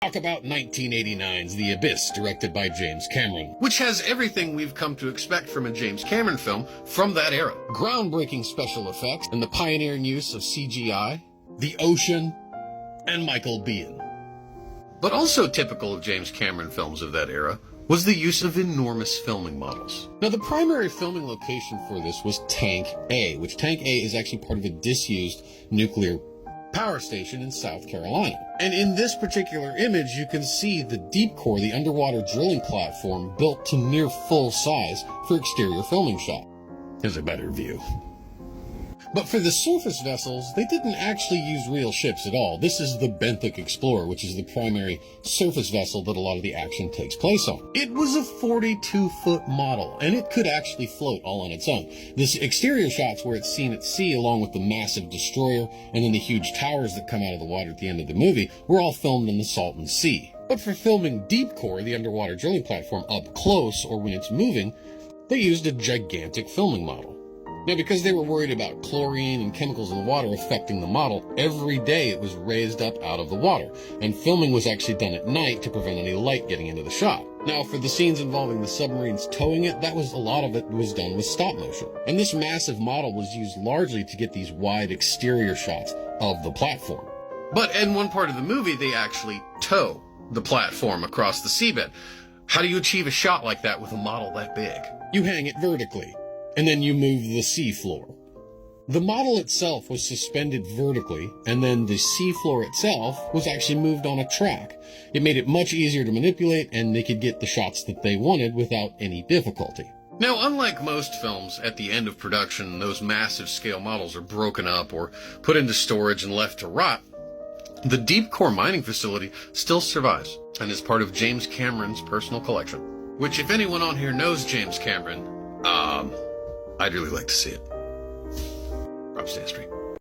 talk about 1989's The Abyss, directed by James Cameron, which has everything we've come to expect from a James Cameron film from that era. Groundbreaking special effects and the pioneering use of CGI, the ocean, and Michael Biehn. But also typical of James Cameron films of that era was the use of enormous filming models. Now, the primary filming location for this was Tank A, which Tank A is actually part of a disused nuclear power station in South Carolina. And in this particular image, you can see the deep core, the underwater drilling platform, built to near full size for exterior filming shot. Here's a better view. But for the surface vessels, they didn't actually use real ships at all. This is the Benthic Explorer, which is the primary surface vessel that a lot of the action takes place on. It was a 42-foot model, and it could actually float all on its own. This exterior shots where it's seen at sea, along with the massive destroyer and then the huge towers that come out of the water at the end of the movie, were all filmed in the Salton Sea. But for filming deep core, the underwater drilling platform, up close or when it's moving, they used a gigantic filming model. Now, because they were worried about chlorine and chemicals in the water affecting the model, every day it was raised up out of the water, and filming was actually done at night to prevent any light getting into the shot. Now, for the scenes involving the submarines towing it, a lot of it was done with stop motion. And this massive model was used largely to get these wide exterior shots of the platform. But in one part of the movie, they actually tow the platform across the seabed. How do you achieve a shot like that with a model that big? You hang it vertically, and then you move the seafloor. The model itself was suspended vertically, and then the seafloor itself was actually moved on a track. It made it much easier to manipulate, and they could get the shots that they wanted without any difficulty. Now, unlike most films, at the end of production, those massive scale models are broken up or put into storage and left to rot. The deep core mining facility still survives and is part of James Cameron's personal collection, which, if anyone on here knows James Cameron, I'd really like to see it. Upstate Street.